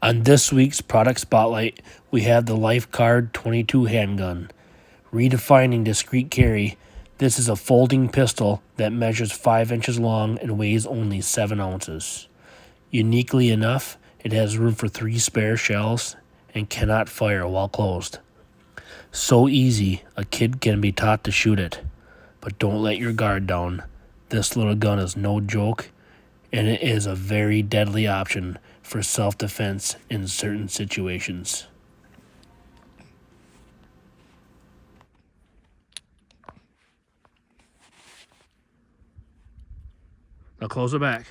On this week's product spotlight, we have the LifeGuard 22 handgun. Redefining discreet carry, this is a folding pistol that measures 5 inches long and weighs only 7 ounces. Uniquely enough, it has room for 3 spare shells and cannot fire while closed. So easy, a kid can be taught to shoot it. But don't let your guard down. This little gun is no joke, and it is a very deadly option for self-defense in certain situations. Now close it back.